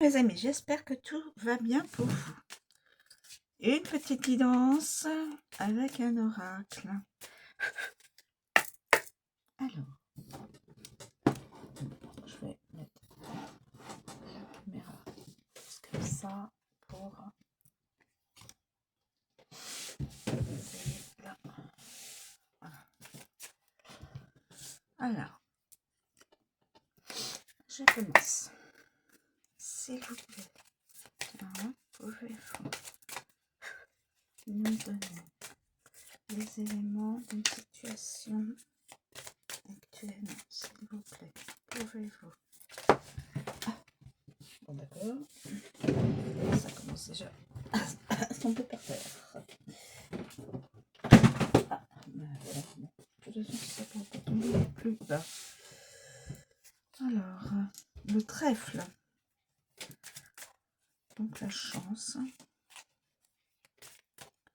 Mes amis, j'espère que tout va bien pour vous. Une petite guidance avec un oracle. Alors, je vais mettre la caméra comme ça pour... Là. Voilà. Alors, je commence. S'il vous plaît, pouvez-vous nous donner les éléments d'une situation actuelle, s'il vous plaît. Pouvez-vous... Bon, d'accord. Ça commence déjà à tomber par terre. Ah, ben voilà. Bon. De toute façon, ça ne peut pas tomber plus bas. Alors, le trèfle. Donc la chance.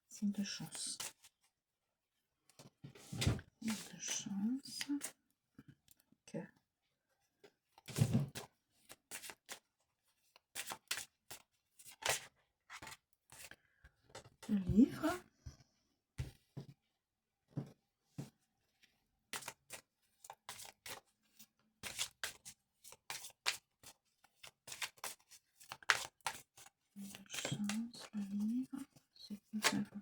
Signe de chance. Signe de chance. Ok. Le livre. Chance, le livre. C'est que nous avons.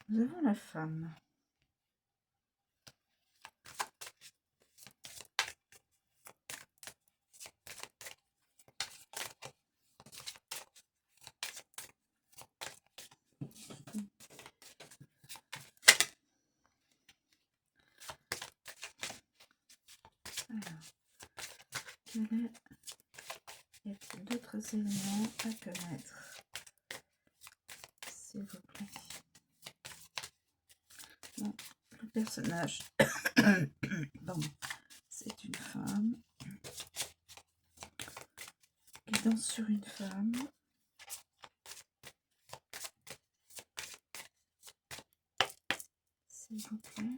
Nous avons la femme. Alors, y a-t-il d'autres éléments à connaître, s'il vous plaît? Bon, le personnage, bon, c'est une femme qui danse sur une femme. S'il vous plaît,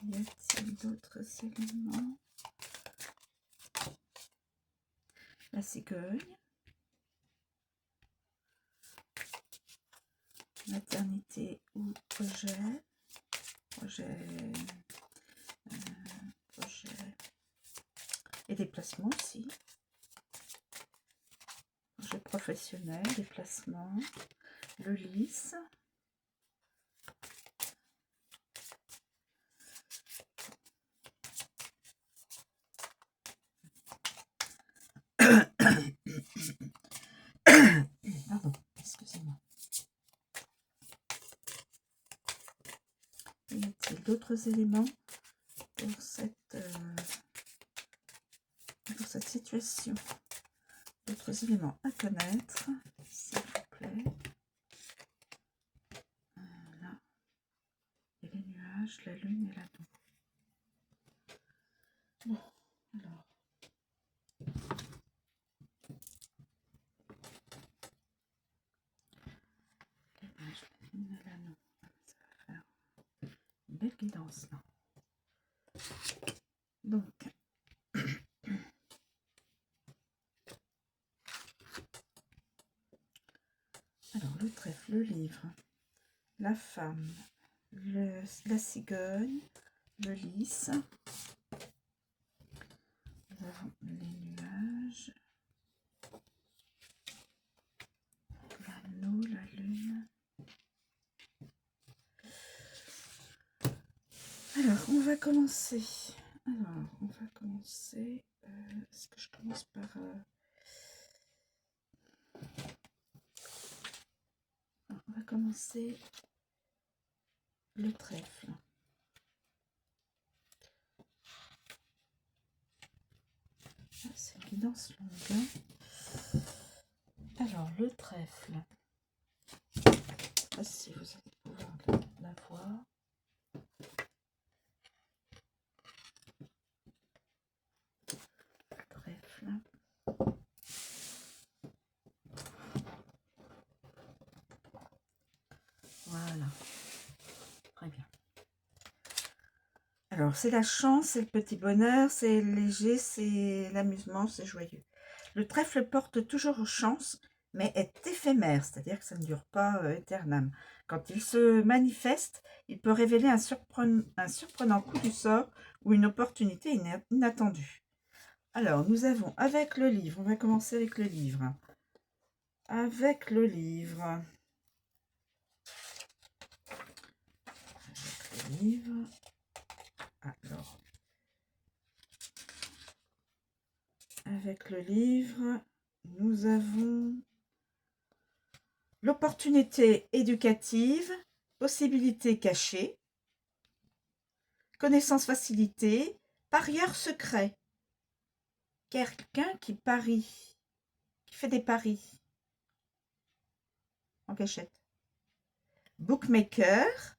y a-t-il d'autres éléments? La cigogne. Maternité ou projet. Projet. Et déplacement aussi. Projet professionnel, déplacement. Le lys. Pardon, excusez-moi. Y a-t-il d'autres éléments pour cette situation? D'autres éléments à connaître, s'il vous plaît. Là. Et les nuages, la lune et l'anneau. Bon, alors. Les nuages, la lune et l'anneau. Ça va faire une belle guidance là. Donc, alors le trèfle, le livre, la femme, la cigogne, le lys, nous avons les nuages, l'anneau, la lune. Alors, on va commencer. Est-ce que je commence par... on va commencer le trèfle. Ah, c'est une guidance longue. Hein. Alors, le trèfle. Je ne sais pas si vous allez pouvoir la voir. Le trèfle. Voilà. Très bien. Alors, c'est la chance, c'est le petit bonheur, c'est léger, c'est l'amusement, c'est joyeux. Le trèfle porte toujours chance, mais est éphémère, c'est-à-dire que ça ne dure pas éternellement. Quand il se manifeste, il peut révéler un surprenant coup du sort ou une opportunité inattendue. Alors, nous avons avec le livre, on va commencer avec le livre. Avec le livre. Avec le livre. Alors, avec le livre, nous avons l'opportunité éducative, possibilité cachée, connaissance facilitée, parieur secret. Quelqu'un qui parie, qui fait des paris en cachette. Bookmaker,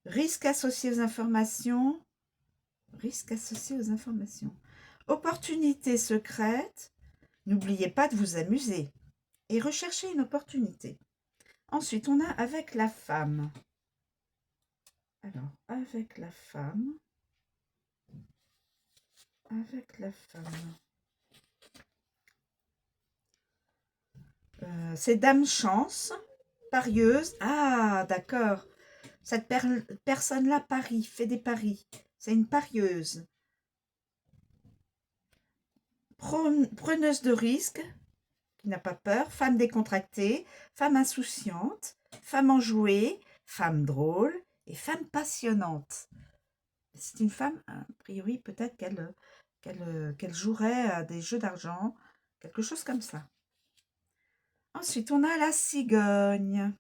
risque associé aux informations, opportunité secrète, n'oubliez pas de vous amuser et recherchez une opportunité. Ensuite, on a avec la femme. Alors, avec la femme, c'est Dame Chance, parieuse. Ah, d'accord. Cette personne-là parie, fait des paris. C'est une parieuse. Preneuse de risque, qui n'a pas peur. Femme décontractée, femme insouciante, femme enjouée, femme drôle et femme passionnante. C'est une femme, a priori, peut-être qu'elle jouerait à des jeux d'argent, quelque chose comme ça. Ensuite, on a la cigogne.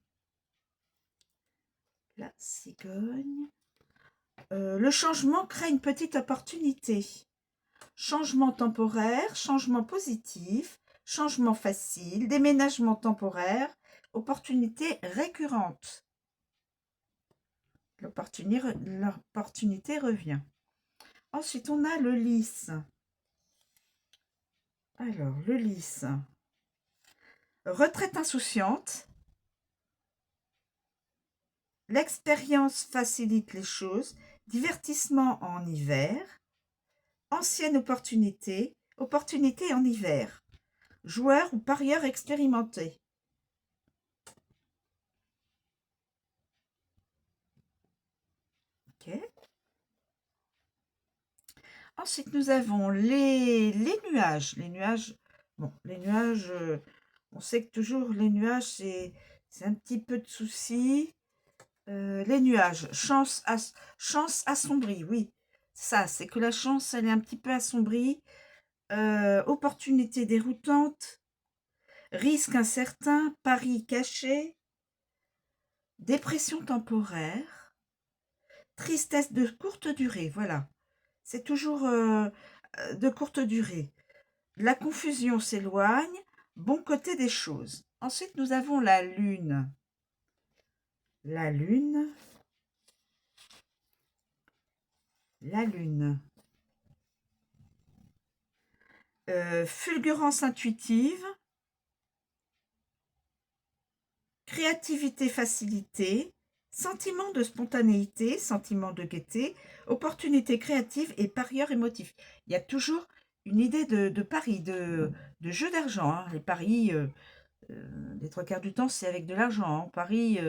La cigogne. Le changement crée une petite opportunité. Changement temporaire, changement positif, changement facile, déménagement temporaire, opportunité récurrente. L'opportunité revient. Ensuite, on a le lys. Alors, le lys. Retraite insouciante. L'expérience facilite les choses. Divertissement en hiver. Ancienne opportunité. Opportunité en hiver. Joueur ou parieur expérimenté. Ok. Ensuite, nous avons les nuages. Les nuages, bon, les nuages, on sait que toujours les nuages, c'est un petit peu de souci. Les nuages, chance assombrie, oui. Ça, c'est que la chance, elle est un petit peu assombrie. Opportunité déroutante. Risque incertain, pari caché. Dépression temporaire. Tristesse de courte durée, voilà. C'est toujours de courte durée. La confusion s'éloigne, bon côté des choses. Ensuite, nous avons la lune. La lune. La lune. Fulgurance intuitive. Créativité facilitée. Sentiment de spontanéité, sentiment de gaieté, opportunité créative et parieur émotif. Il y a toujours une idée de pari, de jeu d'argent. Hein. Les paris, les trois quarts du temps, c'est avec de l'argent. Hein. On parie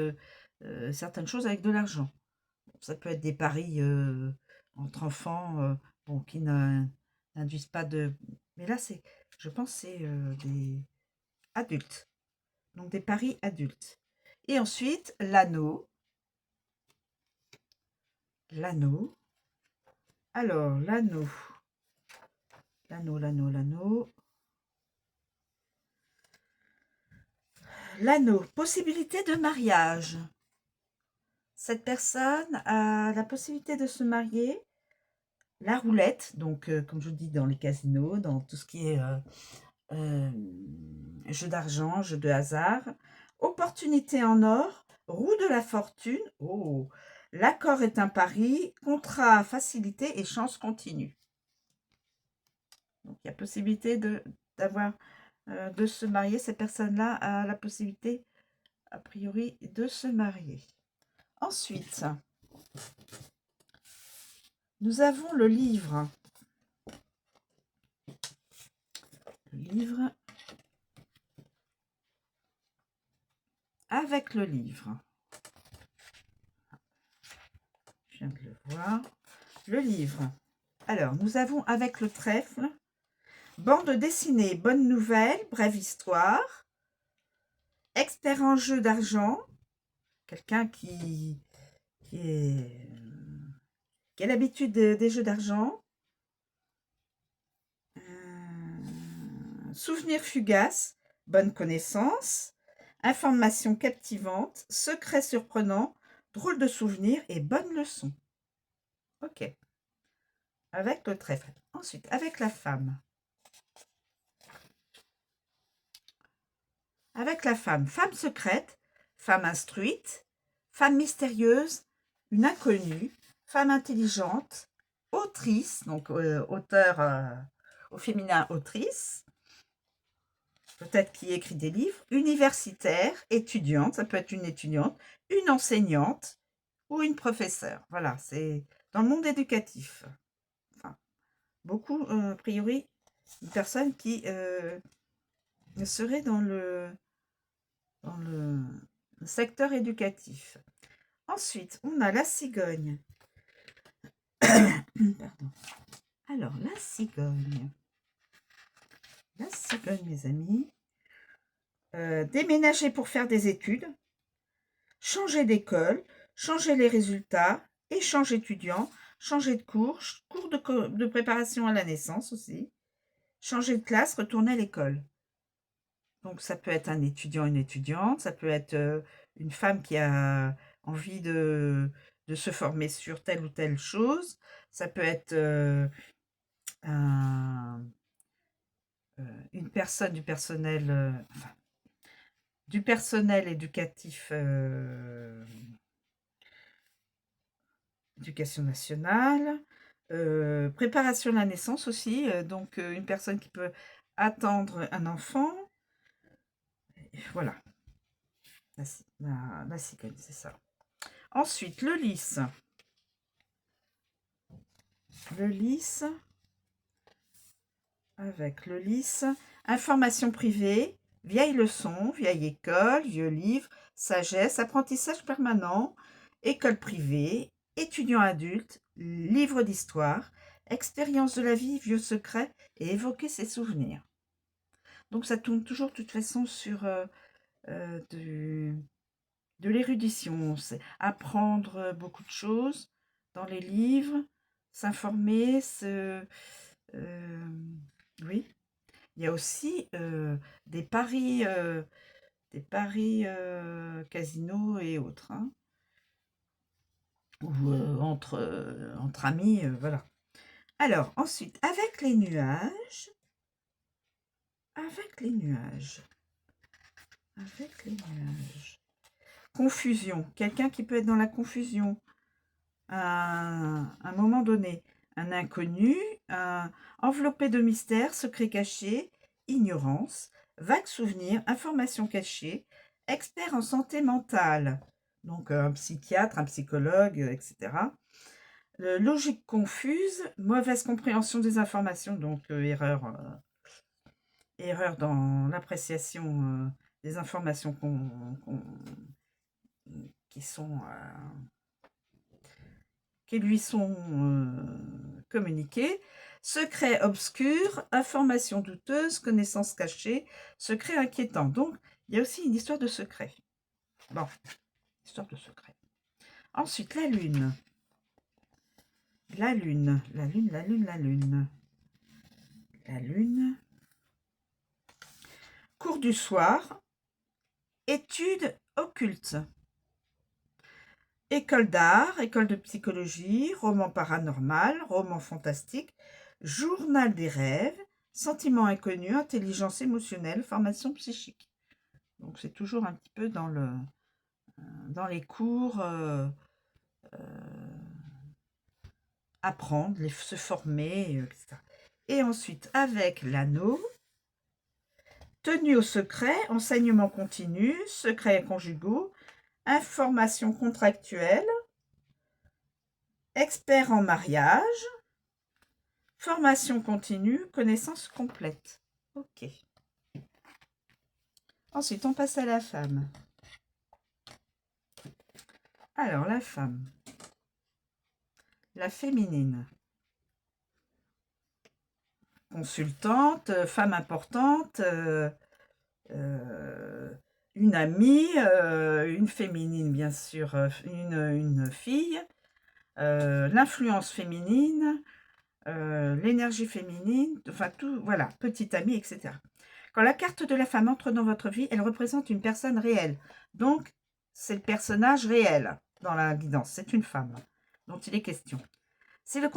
certaines choses avec de l'argent. Ça peut être des paris entre enfants bon, qui n'induisent pas de... Mais là, je pense que c'est des adultes. Donc des paris adultes. Et ensuite, l'anneau. L'anneau. Alors, l'anneau. L'anneau. L'anneau. Possibilité de mariage. Cette personne a la possibilité de se marier. La roulette, donc comme je vous dis, dans les casinos, dans tout ce qui est jeu d'argent, jeu de hasard. Opportunité en or. Roue de la fortune. Oh, l'accord est un pari. Contrat facilité et chance continue. Donc, il y a possibilité d'avoir de se marier. Cette personne-là a la possibilité, a priori, de se marier. Ensuite, nous avons le livre. le livre. Avec le livre. Je viens de le voir. Le livre. Alors, nous avons avec le trèfle, bande dessinée, bonne nouvelle, brève histoire, expert en jeu d'argent, quelqu'un qui a l'habitude des jeux d'argent, souvenir fugace, bonne connaissance, information captivante, secret surprenant, drôle de souvenir et bonne leçon. Ok. Avec le trèfle. Ensuite, avec la femme. Avec la femme. Femme secrète, femme instruite, femme mystérieuse, une inconnue, femme intelligente, autrice, donc auteur au féminin autrice, peut-être qui écrit des livres, universitaire, étudiante, ça peut être une enseignante ou une professeure. Voilà, c'est dans le monde éducatif. Enfin, beaucoup, a priori, une personne qui serait dans le secteur éducatif. Ensuite, on a la cigogne. Pardon. Alors, la cigogne. La cigogne, mes amis. Déménager pour faire des études. Changer d'école. Changer les résultats. Échange étudiant. Changer de cours. Cours de préparation à la naissance aussi. Changer de classe. Retourner à l'école. Donc, ça peut être un étudiant, une étudiante. Ça peut être une femme qui a envie de se former sur telle ou telle chose. Ça peut être une personne du personnel, du personnel éducatif, éducation nationale, préparation à la naissance aussi, donc une personne qui peut attendre un enfant. Et voilà, la cigogne, c'est ça. Ensuite, le lys. Le lys, avec le lys, information privée, vieille leçon, vieille école, vieux livre, sagesse, apprentissage permanent, école privée, étudiant adulte, livre d'histoire, expérience de la vie, vieux secret et évoquer ses souvenirs. Donc ça tourne toujours de toute façon sur de l'érudition, c'est apprendre beaucoup de choses dans les livres, s'informer, oui. Il y a aussi des paris casinos et autres, hein, ou entre amis, voilà. Alors, ensuite, avec les nuages, confusion, quelqu'un qui peut être dans la confusion à un moment donné, un inconnu, enveloppé de mystère, secret caché, ignorance, vague souvenir, information cachée, expert en santé mentale, donc un psychiatre, un psychologue, etc. Logique confuse, mauvaise compréhension des informations, donc erreur dans l'appréciation des informations qui lui sont communiquées. Secret obscur, information douteuse, connaissance cachée, secret inquiétant. Donc, il y a aussi une histoire de secret. Bon, histoire de secret. Ensuite, la lune. La lune. Cours du soir. Études occultes. École d'art, école de psychologie, roman paranormal, roman fantastique, journal des rêves, sentiments inconnus, intelligence émotionnelle, formation psychique. Donc c'est toujours un petit peu dans les cours, apprendre, se former, etc. Et ensuite, avec l'anneau, tenue au secret, enseignement continu, secrets conjugaux, information contractuelle, expert en mariage, formation continue, connaissance complète. Ok. Ensuite, on passe à la femme. Alors, la femme. La féminine. Consultante, femme importante, une amie, une féminine, bien sûr, une fille, l'influence féminine, l'énergie féminine, enfin tout, voilà, petite amie, etc. Quand la carte de la femme entre dans votre vie, elle représente une personne réelle. Donc, c'est le personnage réel dans la guidance. C'est une femme dont il est question. Si le,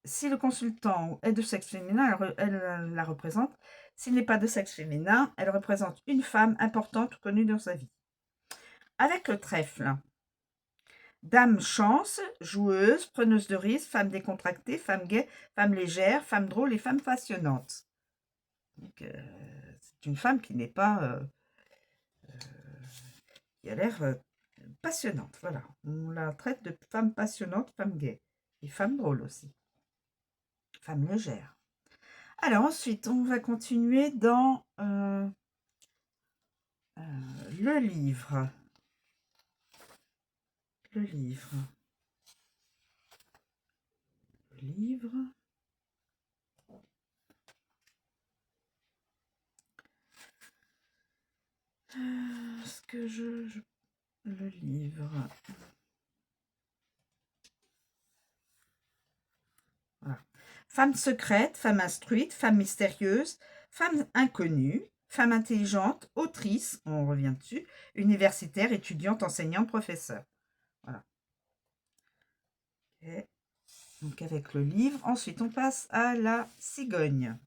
si le consultant est de sexe féminin, elle la représente. S'il n'est pas de sexe féminin, elle représente une femme importante connue dans sa vie. Avec le trèfle, dame chance, joueuse, preneuse de risques, femme décontractée, femme gaie, femme légère, femme drôle et femme passionnante. Donc, c'est une femme qui n'est pas... qui a l'air passionnante, voilà. On la traite de femme passionnante, femme gaie. Et femme drôle aussi. Femme légère. Alors ensuite, on va continuer dans le livre. Le livre. Le livre. Est-ce que le livre. Voilà. Femme secrète, femme instruite, femme mystérieuse, femme inconnue, femme intelligente, autrice, on revient dessus, universitaire, étudiante, enseignante, professeur. Voilà. Okay. Donc avec le livre. Ensuite, on passe à la cigogne.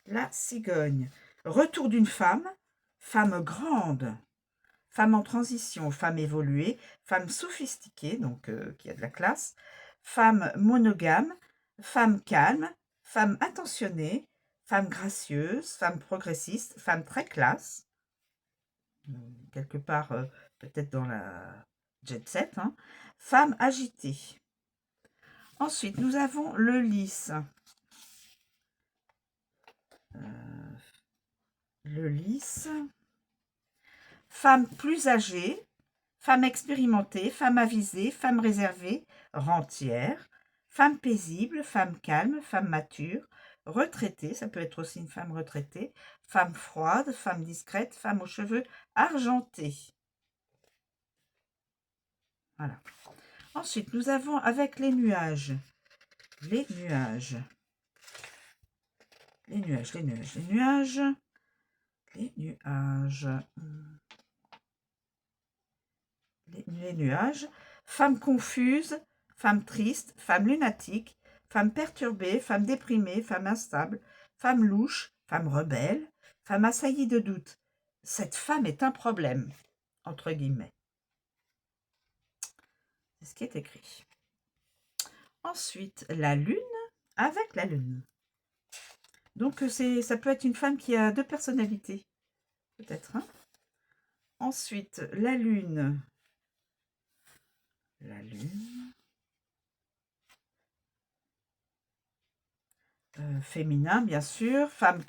La cigogne. Retour d'une femme, femme grande, femme en transition, femme évoluée, femme sophistiquée, donc qui a de la classe, femme monogame, femme calme, femme attentionnée, femme gracieuse, femme progressiste, femme très classe, quelque part peut-être dans la jet set, hein, femme agitée. Ensuite, nous avons le lys. Le lys. Femme plus âgée, femme expérimentée, femme avisée, femme réservée, rentière, femme paisible, femme calme, femme mature, retraitée, ça peut être aussi une femme retraitée, femme froide, femme discrète, femme aux cheveux argentés. Voilà. Ensuite, nous avons avec les nuages. Les nuages. Les nuages, les nuages, les nuages. Les nuages. Les nuages. Femme confuse, femme triste, femme lunatique, femme perturbée, femme déprimée, femme instable, femme louche, femme rebelle, femme assaillie de doute. Cette femme est un problème, entre guillemets. C'est ce qui est écrit. Ensuite, la lune avec la lune. Donc, ça peut être une femme qui a deux personnalités, peut-être. Hein. Ensuite, la lune. La lune. Féminin, bien sûr. Femme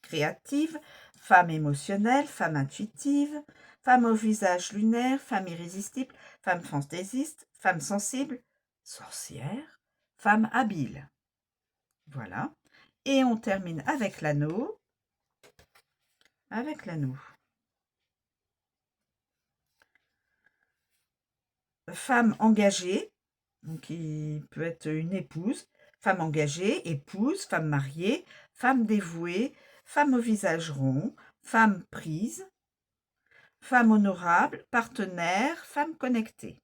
créative. Femme émotionnelle. Femme intuitive. Femme au visage lunaire. Femme irrésistible. Femme fantaisiste. Femme sensible. Sorcière. Femme habile. Voilà. Et on termine avec l'anneau. Avec l'anneau. Femme engagée, donc qui peut être une épouse, femme engagée, épouse, femme mariée, femme dévouée, femme au visage rond, femme prise, femme honorable, partenaire, femme connectée.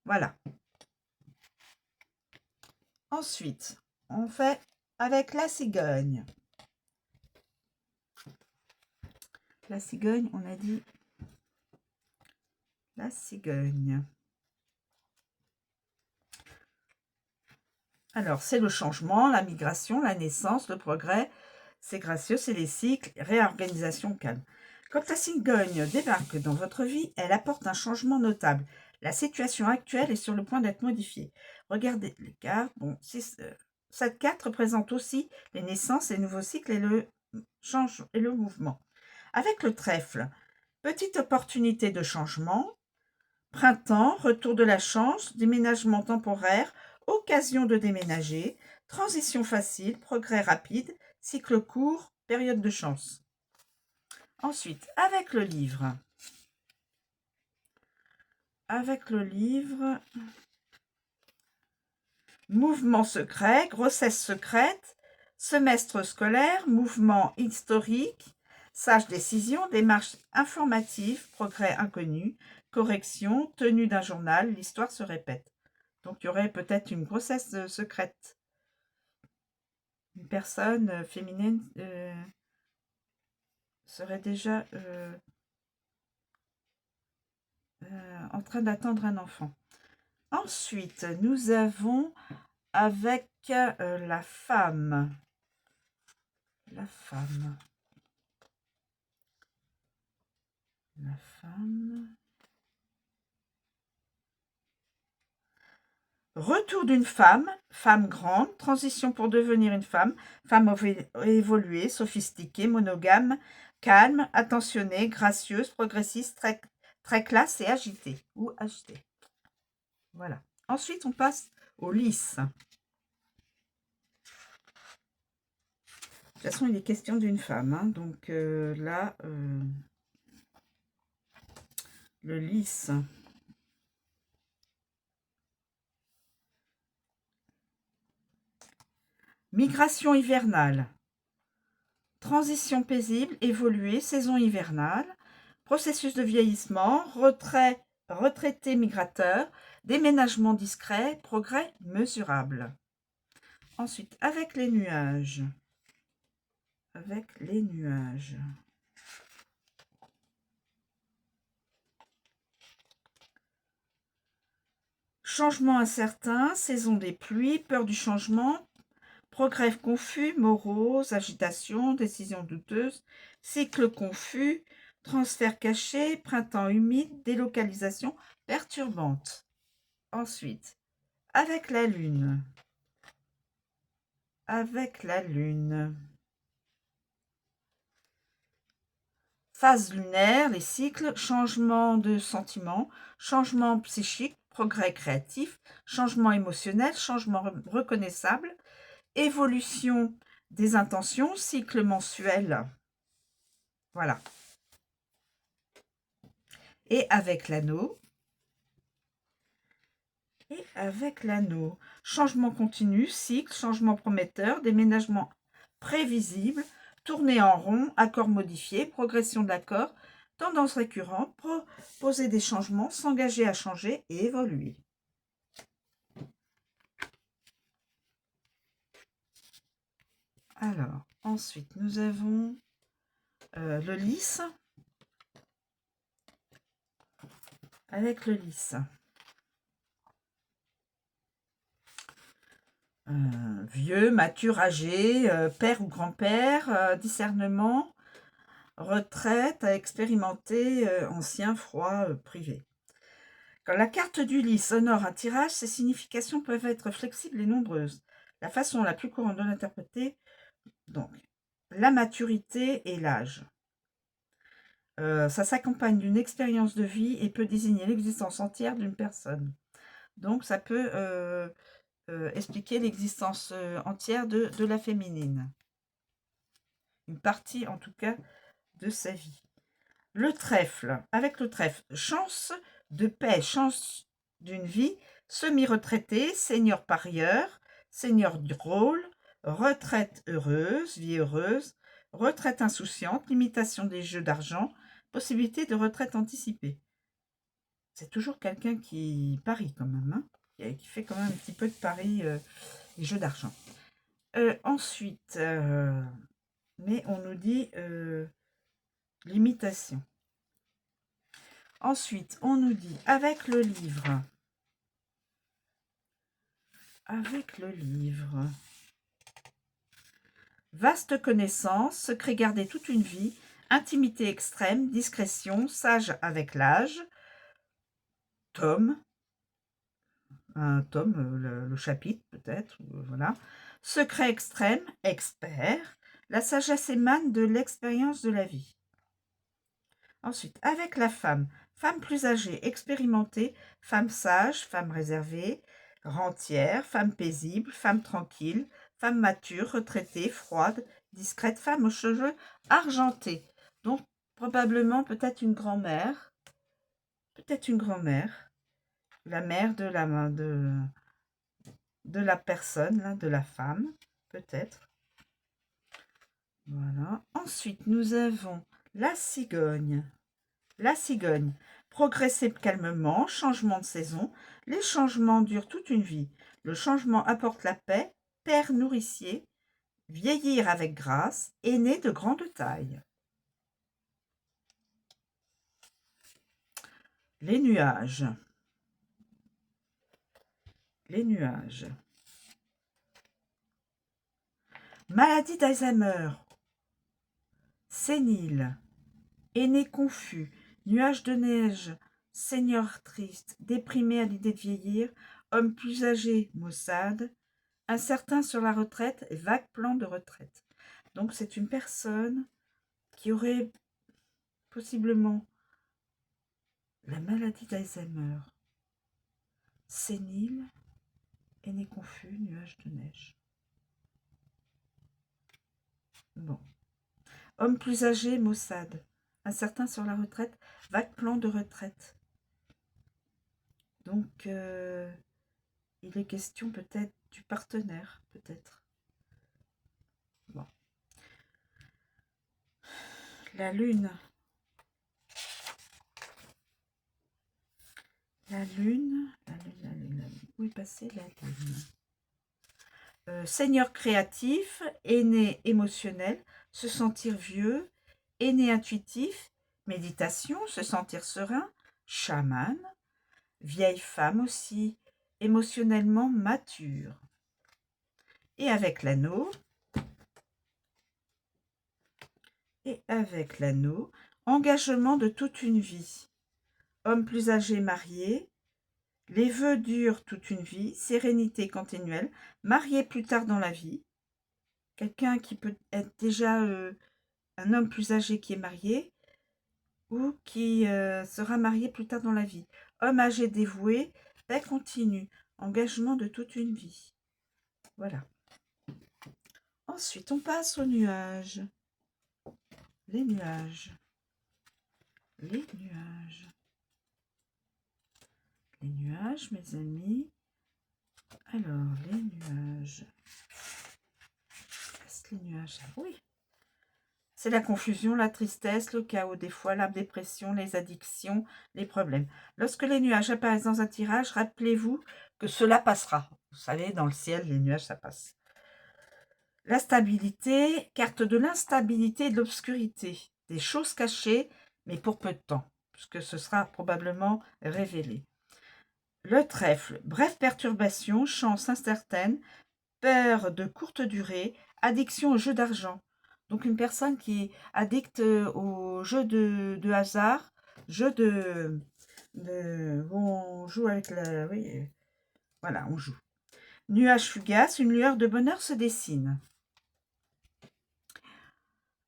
Voilà. Ensuite, on fait avec la cigogne. La cigogne, on a dit la cigogne. Alors, c'est le changement, la migration, la naissance, le progrès. C'est gracieux, c'est les cycles, réorganisation calme. Quand la cigogne débarque dans votre vie, elle apporte un changement notable. La situation actuelle est sur le point d'être modifiée. Regardez les cartes. Bon, cette carte représente aussi les naissances, les nouveaux cycles et le mouvement. Avec le trèfle, petite opportunité de changement, printemps, retour de la chance, déménagement temporaire, occasion de déménager, transition facile, progrès rapide, cycle court, période de chance. Ensuite, avec le livre, mouvement secret, grossesse secrète, semestre scolaire, mouvement historique, sage décision, démarche informative, progrès inconnu, correction, tenue d'un journal, l'histoire se répète. Donc, il y aurait peut-être une grossesse secrète. Une personne féminine serait déjà en train d'attendre un enfant. Ensuite, nous avons avec la femme. La femme. Retour d'une femme, femme grande, transition pour devenir une femme évoluée, sophistiquée, monogame, calme, attentionnée, gracieuse, progressiste, très classe et agitée ou agitée. Voilà. Ensuite, on passe au lys. De toute façon, il est question d'une femme. Hein, donc là, le lys. Migration hivernale. Transition paisible, évoluée, saison hivernale. Processus de vieillissement, retraité migrateur, déménagement discret, progrès mesurable. Ensuite, avec les nuages. Changement incertain, saison des pluies, peur du changement, progrès confus, morose, agitation, décision douteuse, cycle confus, transfert caché, printemps humide, délocalisation perturbante. Ensuite, avec la lune. Phase lunaire, les cycles, changement de sentiment, changement psychique, progrès créatif, changement émotionnel, changement reconnaissable, évolution des intentions, cycle mensuel. Voilà. Et avec l'anneau, changement continu, cycle, changement prometteur, déménagement prévisible, tourner en rond, accord modifié, progression d'accord, tendance récurrente, proposer des changements, s'engager à changer et évoluer. Alors, ensuite, nous avons le lys. Avec le lys. Vieux, mature, âgé, père ou grand-père, discernement, retraite, à expérimenter, ancien, froid, privé. Quand la carte du lys honore un tirage, ses significations peuvent être flexibles et nombreuses. La façon la plus courante de l'interpréter, donc, la maturité et l'âge. Ça s'accompagne d'une expérience de vie et peut désigner l'existence entière d'une personne. Donc, ça peut expliquer l'existence entière de la féminine. Une partie, en tout cas, de sa vie. Le trèfle. Avec le trèfle, chance de paix, chance d'une vie, semi-retraité, senior parieur, senior drôle, retraite heureuse, vie heureuse, retraite insouciante, limitation des jeux d'argent, possibilité de retraite anticipée. C'est toujours quelqu'un qui parie quand même, hein, qui fait quand même un petit peu de paris et jeux d'argent. Ensuite, mais on nous dit limitation. Ensuite, on nous dit avec le livre. Vaste connaissance, secret gardé toute une vie, intimité extrême, discrétion, sage avec l'âge, tome, un tome, le chapitre peut-être, voilà. Secret extrême, expert. La sagesse émane de l'expérience de la vie. Ensuite, avec la femme, femme plus âgée, expérimentée, femme sage, femme réservée, rentière, femme paisible, femme tranquille, femme mature, retraitée, froide, discrète, femme aux cheveux argentés. Donc, probablement peut-être une grand-mère, la mère de la personne, là, de la femme, peut-être. Voilà. Ensuite, nous avons la cigogne. La cigogne. Progresser calmement, changement de saison. Les changements durent toute une vie. Le changement apporte la paix, père nourricier, vieillir avec grâce, aîné de grande taille. Les nuages. Les nuages. Maladie d'Alzheimer. Sénile. Aîné confus. Nuage de neige. Seigneur triste. Déprimé à l'idée de vieillir. Homme plus âgé. Maussade. Incertain sur la retraite et vague plan de retraite. Donc c'est une personne qui aurait possiblement la maladie d'Alzheimer, sénile, aîné confus, nuage de neige. Bon. Homme plus âgé, maussade. Incertain sur la retraite, vague plan de retraite. Donc il est question peut-être du partenaire, peut-être. Bon. La lune. La lune. Où est passée la lune? Seigneur créatif, aîné émotionnel, se sentir vieux, aîné intuitif, méditation, se sentir serein, chaman, vieille femme aussi, émotionnellement mature. Et avec l'anneau, engagement de toute une vie. Homme plus âgé marié, les vœux durent toute une vie, sérénité continuelle, marié plus tard dans la vie. Quelqu'un qui peut être déjà un homme plus âgé qui est marié ou qui sera marié plus tard dans la vie. Homme âgé dévoué, paix continue, engagement de toute une vie. Voilà. Ensuite, on passe aux nuages. Les nuages. Les nuages. Les nuages, mes amis. Alors, les nuages. Qu'est-ce que les nuages? Oui. C'est la confusion, la tristesse, le chaos, des fois la dépression, les addictions, les problèmes. Lorsque les nuages apparaissent dans un tirage, rappelez-vous que cela passera. Vous savez, dans le ciel, les nuages, ça passe. La stabilité, carte de l'instabilité et de l'obscurité. Des choses cachées, mais pour peu de temps, puisque ce sera probablement révélé. Le trèfle, brève perturbation, chance incertaine, peur de courte durée, addiction au jeu d'argent. Donc une personne qui est addicte au jeu de hasard, jeu où on joue avec la... Oui, voilà, on joue. Nuage fugace, une lueur de bonheur se dessine.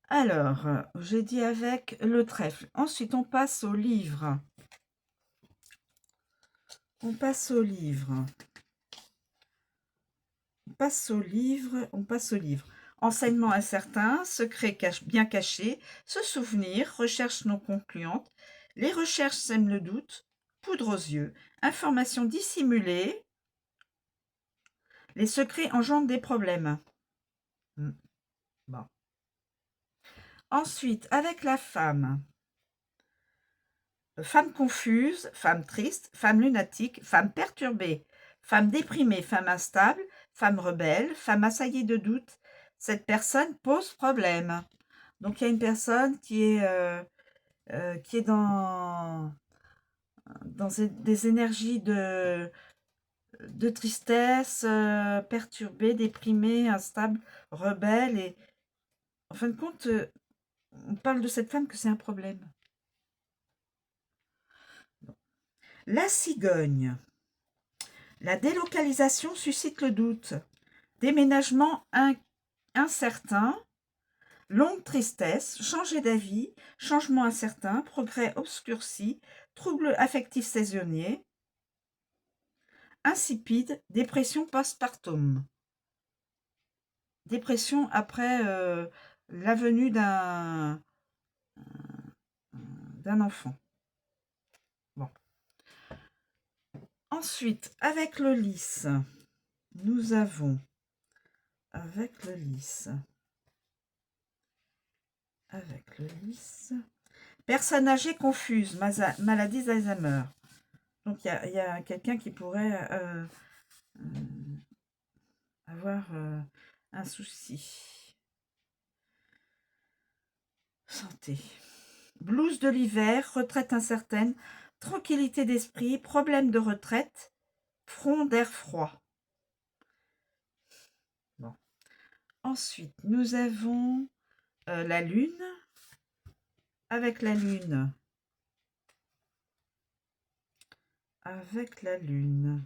Alors, j'ai dit avec le trèfle. Ensuite, on passe au livre. On passe au livre. On passe au livre. Enseignement incertain, secret bien caché, se souvenir, recherche non concluante. Les recherches sèment le doute, poudre aux yeux, information dissimulée. Les secrets engendrent des problèmes. Bon. Ensuite, avec la femme. Femme confuse, femme triste, femme lunatique, femme perturbée, femme déprimée, femme instable, femme rebelle, femme assaillie de doutes. Cette personne pose problème. Donc, il y a une personne qui est dans des énergies de tristesse, perturbée, déprimée, instable, rebelle. Et en fin de compte, on parle de cette femme que c'est un problème. La cigogne. La délocalisation suscite le doute. Déménagement incertain, longue tristesse, changer d'avis, changement incertain, progrès obscurci, troubles affectifs saisonniers, insipide, dépression postpartum. Dépression après la venue d'un enfant. Bon. Ensuite, avec le lys, nous avons personne âgée confuse, maladie d'Alzheimer. Donc, il y a quelqu'un qui pourrait avoir un souci. Santé. Blues de l'hiver, retraite incertaine, tranquillité d'esprit, problème de retraite, front d'air froid. Bon. Ensuite, nous avons la lune. Avec la lune. Avec la lune.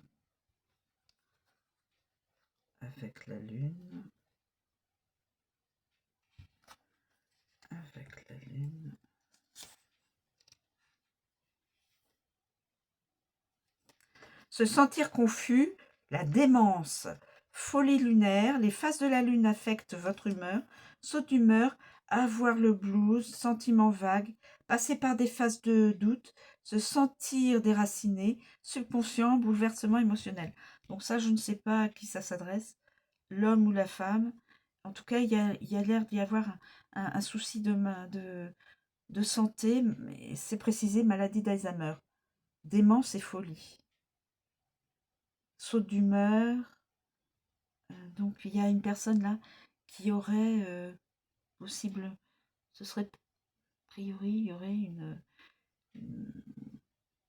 Avec la lune. Avec la lune. Se sentir confus, la démence, folie lunaire, les phases de la lune affectent votre humeur, saut d'humeur, avoir le blues, sentiment vague, passer par des phases de doute, se sentir déraciné, subconscient, bouleversement émotionnel. Donc ça, je ne sais pas à qui ça s'adresse, l'homme ou la femme. En tout cas, il y a l'air d'y avoir un souci de santé, mais c'est précisé maladie d'Alzheimer, démence et folie. Saut d'humeur. Donc, il y a une personne là qui aurait possible, ce serait a priori, il y aurait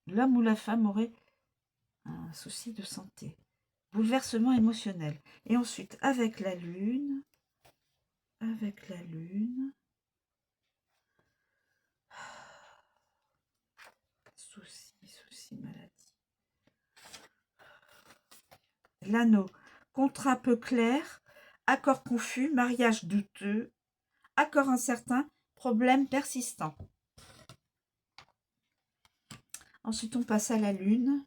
l'homme ou la femme aurait un souci de santé, bouleversement émotionnel. Et ensuite, avec la lune, souci, maladie. L'anneau, contrat peu clair, accord confus, mariage douteux, accord incertain, problème persistant. Ensuite, on passe à la lune.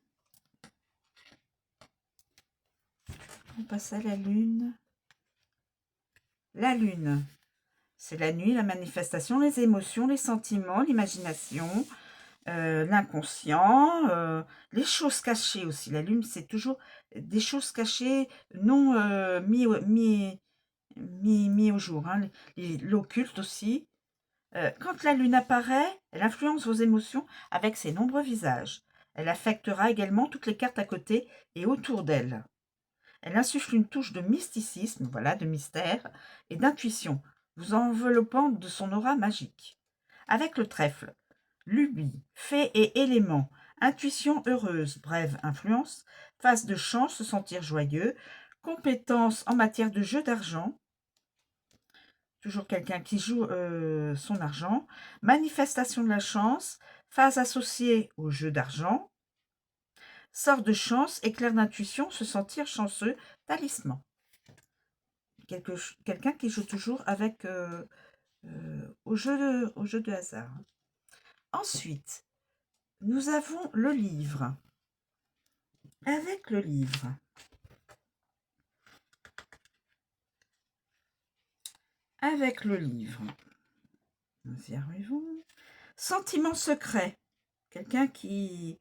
La lune, c'est la nuit, la manifestation, les émotions, les sentiments, l'imagination, l'inconscient, les choses cachées aussi. La lune, c'est toujours des choses cachées, non mis au jour. Hein. L'occulte aussi. Quand la lune apparaît, elle influence vos émotions avec ses nombreux visages. Elle affectera également toutes les cartes à côté et autour d'elle. Elle insuffle une touche de mysticisme, voilà, de mystère, et d'intuition, vous enveloppant de son aura magique. Avec le trèfle, lubie, fée et éléments, intuition heureuse, brève influence, phase de chance, se sentir joyeux, compétence en matière de jeu d'argent, toujours quelqu'un qui joue son argent, manifestation de la chance, phase associée au jeu d'argent, sort de chance, éclair d'intuition, se sentir chanceux, talisman. Quelqu'un qui joue toujours avec au jeu de hasard. Ensuite, nous avons le livre. Avec le livre. Nous y arrivons. Sentiment secret. Quelqu'un qui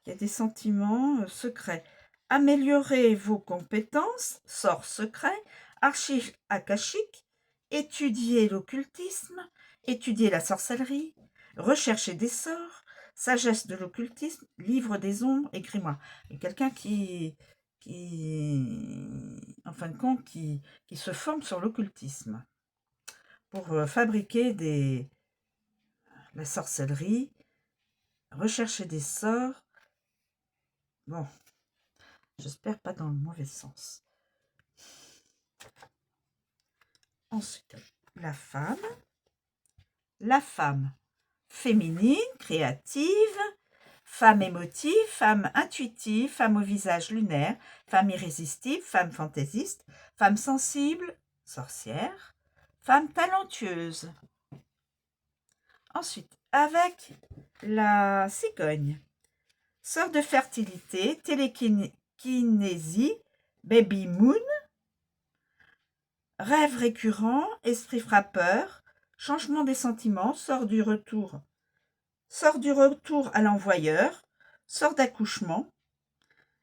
a des sentiments secrets. Améliorer vos compétences, sort secret, archives akashiques, étudier l'occultisme, étudier la sorcellerie, rechercher des sorts, sagesse de l'occultisme, livre des ombres et grimoire. Quelqu'un qui, en fin de compte, qui se forme sur l'occultisme pour fabriquer la sorcellerie, rechercher des sorts. Bon, j'espère pas dans le mauvais sens. Ensuite, la femme féminine, créative, Femme émotive, femme intuitive, femme au visage lunaire, femme irrésistible, femme fantaisiste, femme sensible, sorcière, femme talentueuse. Ensuite, avec la cigogne, sœur de fertilité, télékinésie, baby moon, rêve récurrent, esprit frappeur, changement des sentiments, sort du retour à l'envoyeur, sort d'accouchement,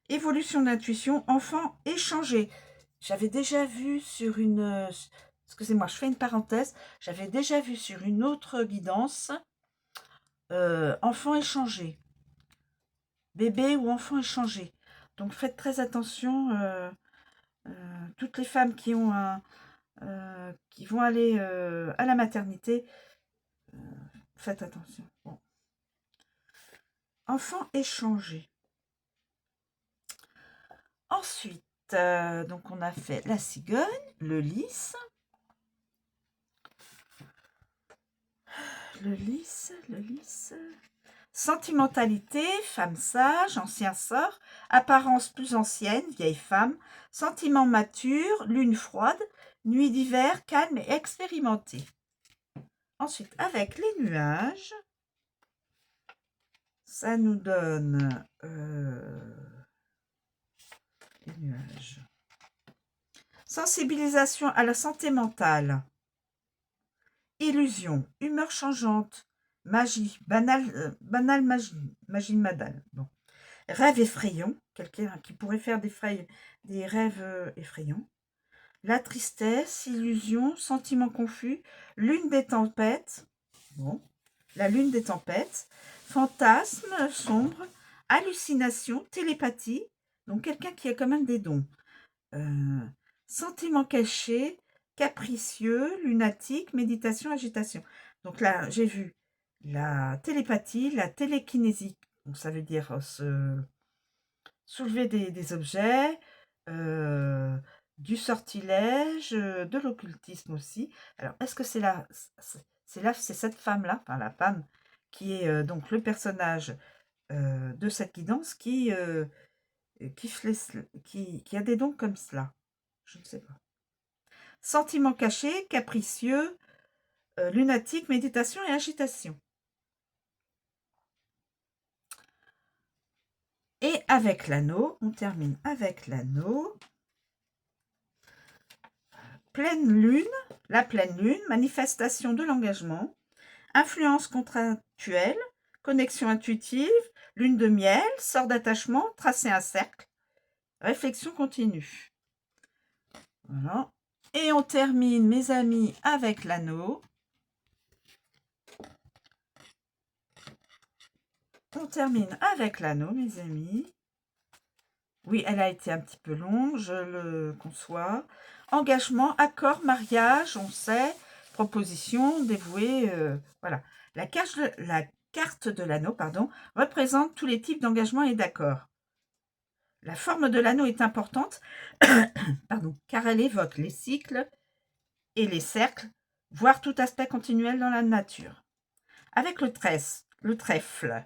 évolution d'intuition, enfant échangé. J'avais déjà vu sur une... Excusez-moi, je fais une parenthèse. J'avais déjà vu sur une autre guidance enfant échangé. Bébé ou enfant échangé. Donc faites très attention. Toutes les femmes qui ont qui vont aller à la maternité, faites attention. Bon. Enfant échangé. Ensuite, donc on a fait la cigogne, le lys. Le lys. Sentimentalité, femme sage, ancien sort, apparence plus ancienne, vieille femme, sentiment mature, lune froide, nuit d'hiver, calme et expérimentée. Ensuite, avec les nuages, ça nous donne les nuages. Sensibilisation à la santé mentale, illusion, humeur changeante, magie, banale magie madale. Bon. Rêve effrayant, quelqu'un qui pourrait faire des rêves effrayants. La tristesse, illusion, sentiment confus, lune des tempêtes. Bon. La lune des tempêtes, fantasme sombre, hallucination, télépathie. Donc quelqu'un qui a quand même des dons. Sentiment caché, capricieux, lunatique, méditation, agitation. Donc là, j'ai vu la télépathie, la télékinésie. Donc ça veut dire soulever des objets, du sortilège, de l'occultisme aussi. Alors, est-ce que c'est cette femme-là, enfin la femme qui est donc le personnage de cette guidance qui a des dons comme cela? Je ne sais pas. Sentiments cachés, capricieux, lunatique, méditation et agitation. Et avec l'anneau, on termine avec l'anneau. Pleine lune, la pleine lune, manifestation de l'engagement, influence contractuelle, connexion intuitive, lune de miel, sort d'attachement, tracer un cercle, réflexion continue. Voilà. Et on termine, mes amis, avec l'anneau. On termine avec l'anneau, mes amis. Oui, elle a été un petit peu longue, je le conçois. Engagement, accord, mariage, on sait, proposition, dévoué, voilà. La carte de l'anneau, représente tous les types d'engagement et d'accords. La forme de l'anneau est importante, car elle évoque les cycles et les cercles, voire tout aspect continuel dans la nature. Avec le trèfle,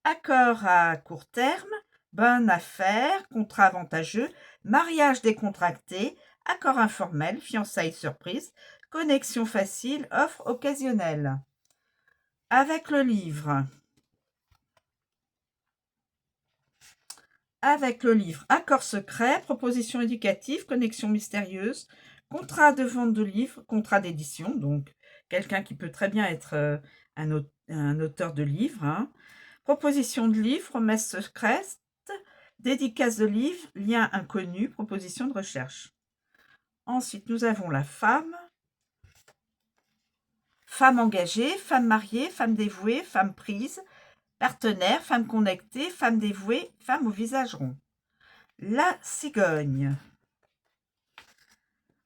accord à court terme, bonne affaire, contrat avantageux, mariage décontracté, accord informel, fiançailles surprise, connexion facile, offre occasionnelle. Avec le livre, accord secret, proposition éducative, connexion mystérieuse, contrat de vente de livres, contrat d'édition, donc quelqu'un qui peut très bien être un auteur de livres, hein. Proposition de livre, promesse secrète, dédicace de livre, lien inconnu, proposition de recherche. Ensuite, nous avons la femme. Femme engagée, femme mariée, femme dévouée, femme prise, partenaire, femme connectée, femme dévouée, femme au visage rond. La cigogne.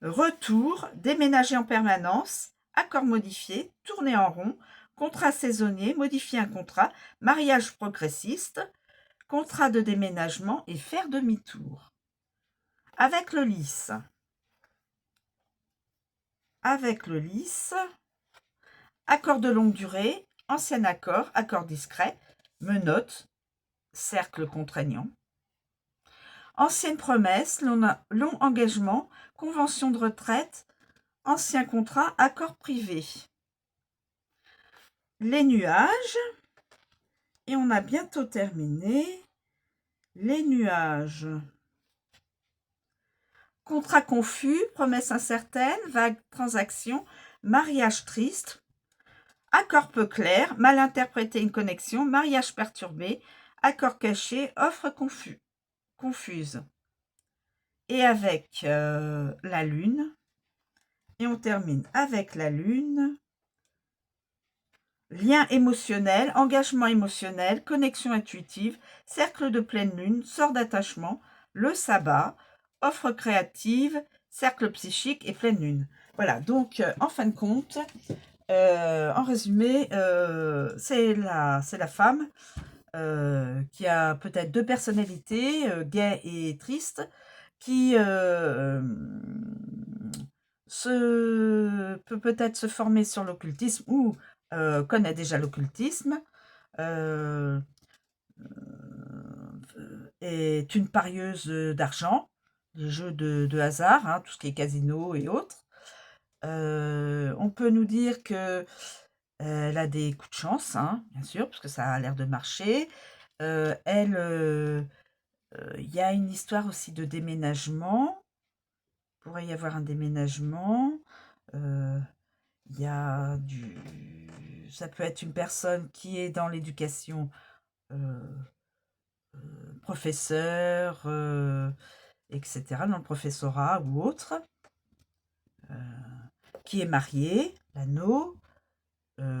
Retour, déménager en permanence, accord modifié, tourner en rond, contrat saisonnier, modifier un contrat, mariage progressiste, contrat de déménagement et faire demi-tour. Avec le lys. Accord de longue durée, ancien accord, accord discret, menottes, cercle contraignant. Ancienne promesse, long engagement, convention de retraite, ancien contrat, accord privé. Les nuages, et on a bientôt terminé. Les nuages. Contrat confus, promesse incertaine, vague transaction, mariage triste, accord peu clair, mal interprété une connexion, mariage perturbé, accord caché, offre confuse. Et avec la lune, et on termine avec la lune, lien émotionnel, engagement émotionnel, connexion intuitive, cercle de pleine lune, sort d'attachement, le sabbat, offre créative, cercle psychique et pleine lune. Voilà, donc en fin de compte, en résumé, c'est la femme qui a peut-être deux personnalités, gaie et triste, qui peut peut-être se former sur l'occultisme ou connaît déjà l'occultisme, est une parieuse d'argent, les jeux de hasard, hein, tout ce qui est casino et autres. On peut nous dire que elle a des coups de chance, hein, bien sûr, parce que ça a l'air de marcher. Il y a une histoire aussi de déménagement. Il pourrait y avoir un déménagement. Il y a ça peut être une personne qui est dans l'éducation, professeur, etc., dans le professorat ou autre, qui est marié, l'anneau,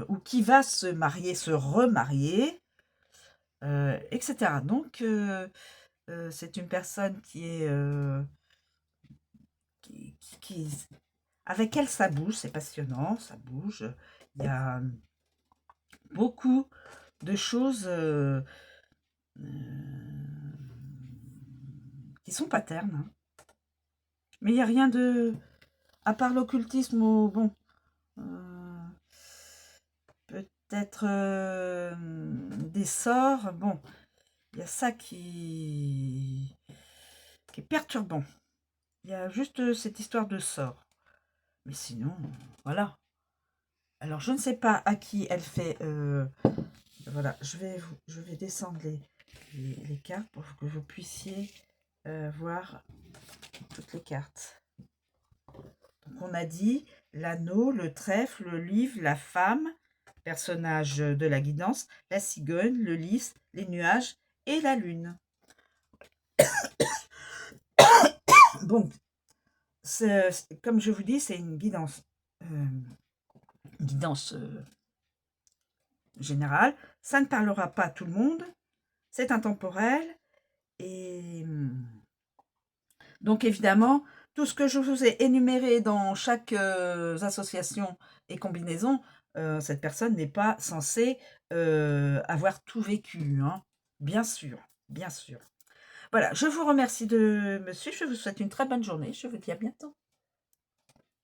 ou qui va se marier, se remarier, etc. Donc, c'est une personne qui est qui avec elle ça bouge, c'est passionnant, ça bouge. Il y a beaucoup de choses qui sont paternes, hein. Mais il n'y a rien de, à part l'occultisme, bon, peut-être des sorts, bon, il y a ça qui est perturbant. Il y a juste cette histoire de sort. Mais sinon, voilà. Alors, je ne sais pas à qui elle fait... voilà, je vais descendre les cartes pour que vous puissiez voir toutes les cartes. Donc, on a dit l'anneau, le trèfle, le livre, la femme, personnage de la guidance, la cigogne, le lys, les nuages et la lune. Bon, comme je vous dis, c'est une guidance, générale. Ça ne parlera pas à tout le monde. C'est intemporel. Et donc, évidemment, tout ce que je vous ai énuméré dans chaque association et combinaison, cette personne n'est pas censée avoir tout vécu, hein. Bien sûr, bien sûr. Voilà, je vous remercie de me suivre. Je vous souhaite une très bonne journée. Je vous dis à bientôt.